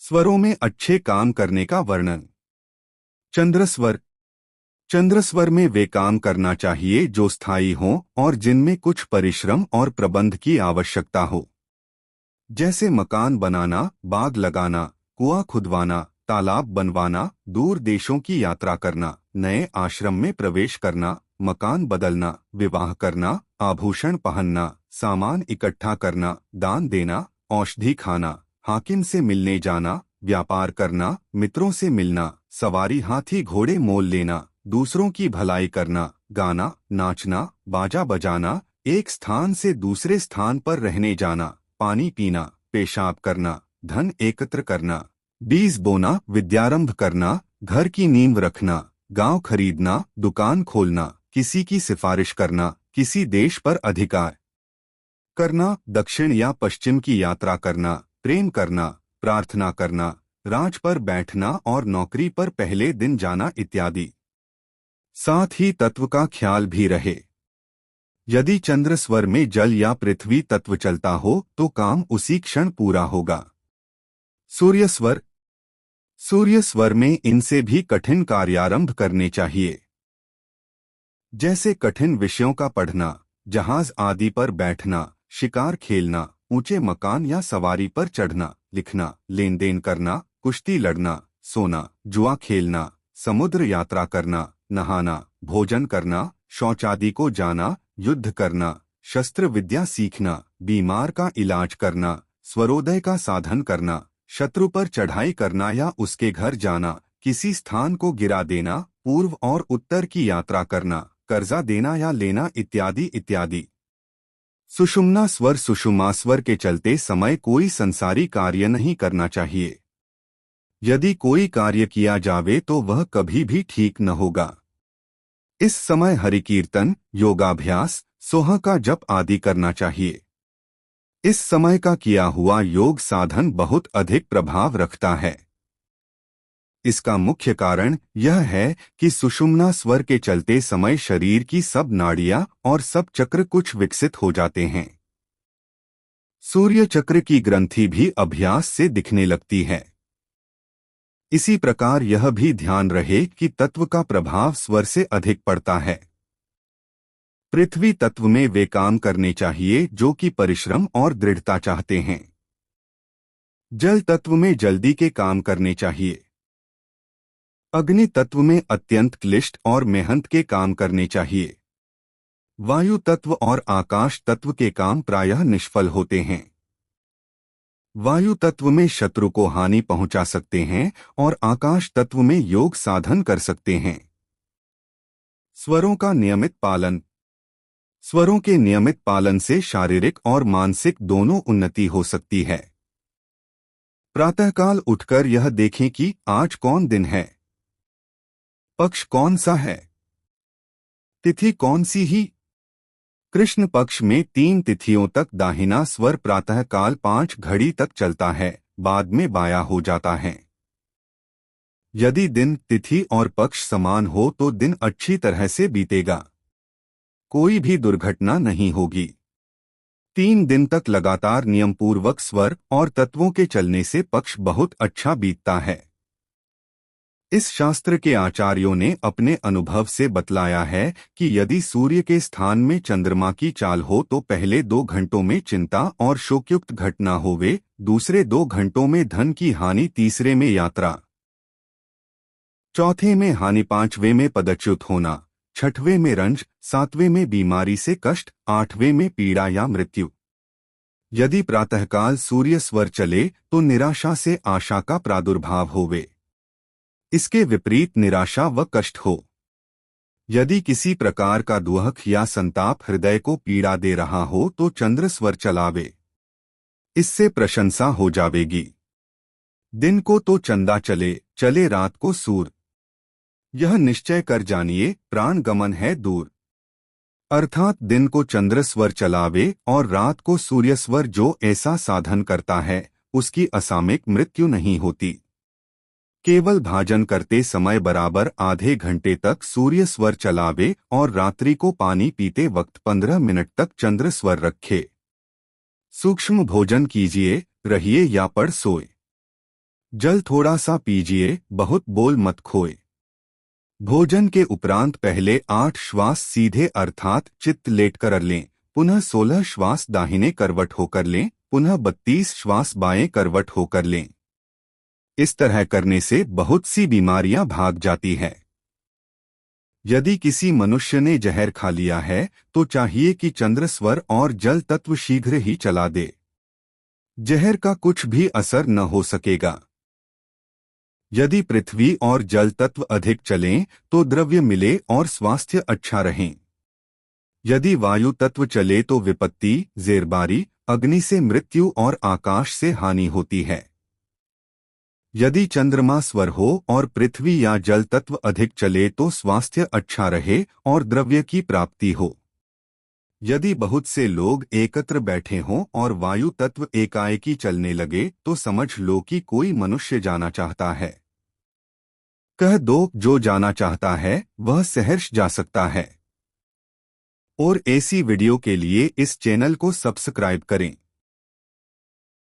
स्वरों में अच्छे काम करने का वर्णन। चंद्रस्वर। चंद्रस्वर में वे काम करना चाहिए जो स्थायी हों और जिनमें कुछ परिश्रम और प्रबंध की आवश्यकता हो, जैसे मकान बनाना, बाग लगाना, कुआं खुदवाना, तालाब बनवाना, दूर देशों की यात्रा करना, नए आश्रम में प्रवेश करना, मकान बदलना, विवाह करना, आभूषण पहनना, सामान इकट्ठा करना, दान देना, औषधि खाना, हाकिम से मिलने जाना, व्यापार करना, मित्रों से मिलना, सवारी हाथी घोड़े मोल लेना, दूसरों की भलाई करना, गाना, नाचना, बाजा बजाना, एक स्थान से दूसरे स्थान पर रहने जाना, पानी पीना, पेशाब करना, धन एकत्र करना, बीज बोना, विद्यारंभ करना, घर की नींव रखना, गांव खरीदना, दुकान खोलना, किसी की सिफारिश करना, किसी देश पर अधिकार करना, दक्षिण या पश्चिम की यात्रा करना, प्रेम करना, प्रार्थना करना, राज पर बैठना और नौकरी पर पहले दिन जाना इत्यादि। साथ ही तत्व का ख्याल भी रहे। यदि चंद्र स्वर में जल या पृथ्वी तत्व चलता हो तो काम उसी क्षण पूरा होगा। सूर्य स्वर। सूर्य स्वर में इनसे भी कठिन कार्यारंभ करने चाहिए, जैसे कठिन विषयों का पढ़ना, जहाज आदि पर बैठना, शिकार खेलना, ऊंचे मकान या सवारी पर चढ़ना, लिखना, लेन देन करना, कुश्ती लड़ना, सोना, जुआ खेलना, समुद्र यात्रा करना, नहाना, भोजन करना, शौच आदि को जाना, युद्ध करना, शस्त्र विद्या सीखना, बीमार का इलाज करना, स्वरोदय का साधन करना, शत्रु पर चढ़ाई करना या उसके घर जाना, किसी स्थान को गिरा देना, पूर्व और उत्तर की यात्रा करना, कर्जा देना या लेना इत्यादि इत्यादि। सुषुम्ना स्वर। सुषुम्ना स्वर के चलते समय कोई संसारी कार्य नहीं करना चाहिए। यदि कोई कार्य किया जावे तो वह कभी भी ठीक न होगा। इस समय हरि कीर्तन, योगाभ्यास, सोह का जप आदि करना चाहिए। इस समय का किया हुआ योग साधन बहुत अधिक प्रभाव रखता है। इसका मुख्य कारण यह है कि सुषुम्ना स्वर के चलते समय शरीर की सब नाड़ियां और सब चक्र कुछ विकसित हो जाते हैं। सूर्य चक्र की ग्रंथि भी अभ्यास से दिखने लगती है। इसी प्रकार यह भी ध्यान रहे कि तत्व का प्रभाव स्वर से अधिक पड़ता है। पृथ्वी तत्व में वे काम करने चाहिए जो कि परिश्रम और दृढ़ता चाहते हैं। जल तत्व में जल्दी के काम करने चाहिए। अग्नि तत्व में अत्यंत क्लिष्ट और मेहनत के काम करने चाहिए। वायु तत्व और आकाश तत्व के काम प्रायः निष्फल होते हैं। वायु तत्व में शत्रु को हानि पहुंचा सकते हैं और आकाश तत्व में योग साधन कर सकते हैं। स्वरों का नियमित पालन। स्वरों के नियमित पालन से शारीरिक और मानसिक दोनों उन्नति हो सकती है। प्रातःकाल उठकर यह देखें कि आज कौन दिन है, पक्ष कौन सा है, तिथि कौन सी ही। कृष्ण पक्ष में 3 तिथियों तक दाहिना स्वर प्रातःकाल 5 घड़ी तक चलता है, बाद में बायां हो जाता है। यदि दिन, तिथि और पक्ष समान हो तो दिन अच्छी तरह से बीतेगा, कोई भी दुर्घटना नहीं होगी। 3 दिन तक लगातार नियमपूर्वक स्वर और तत्वों के चलने से पक्ष बहुत अच्छा बीतता है। इस शास्त्र के आचार्यों ने अपने अनुभव से बतलाया है कि यदि सूर्य के स्थान में चंद्रमा की चाल हो तो पहले 2 घंटों में चिंता और शोकयुक्त घटना होवे, दूसरे 2 घंटों में धन की हानि, तीसरे में यात्रा, चौथे में हानि, 5वें में पदच्युत होना, 6वें में रंज, 7वें में बीमारी से कष्ट, 8वें में पीड़ा या मृत्यु। यदि प्रातःकाल सूर्य स्वर चले तो निराशा से आशा का प्रादुर्भाव होवे, इसके विपरीत निराशा व कष्ट हो। यदि किसी प्रकार का दुख या संताप हृदय को पीड़ा दे रहा हो तो चंद्र स्वर चलावे, इससे प्रशंसा हो जावेगी। दिन को तो चंदा चले, चले रात को सूर, यह निश्चय कर जानिए प्राण गमन है दूर। अर्थात दिन को चंद्र स्वर चलावे और रात को सूर्य स्वर, जो ऐसा साधन करता है उसकी असामयिक मृत्यु नहीं होती। केवल भाजन करते समय बराबर आधे घंटे तक सूर्य स्वर चलावे और रात्रि को पानी पीते वक्त 15 मिनट तक चंद्र स्वर रखे। सूक्ष्म भोजन कीजिए, रहिए या पड़ सोए। जल थोड़ा सा पीजिए, बहुत बोल मत खोए। भोजन के उपरांत पहले 8 श्वास सीधे अर्थात चित्त लेट कर लें, पुनः 16 श्वास दाहिने करवट होकर लें, पुनः 32 श्वास बाएं करवट होकर लें। इस तरह करने से बहुत सी बीमारियां भाग जाती है। यदि किसी मनुष्य ने जहर खा लिया है तो चाहिए कि चंद्रस्वर और जल तत्व शीघ्र ही चला दे। जहर का कुछ भी असर न हो सकेगा। यदि पृथ्वी और जल तत्व अधिक चलें तो द्रव्य मिले और स्वास्थ्य अच्छा रहे। यदि वायु तत्व चले तो विपत्ति, जेरबारी, अग्नि से मृत्यु और आकाश से हानि होती है। यदि चंद्रमा स्वर हो और पृथ्वी या जल तत्व अधिक चले तो स्वास्थ्य अच्छा रहे और द्रव्य की प्राप्ति हो। यदि बहुत से लोग एकत्र बैठे हों और वायु तत्व एकाएकी चलने लगे तो समझ लो कि कोई मनुष्य जाना चाहता है। कह दो, जो जाना चाहता है वह सहर्ष जा सकता है। और ऐसी वीडियो के लिए इस चैनल को सब्सक्राइब करें।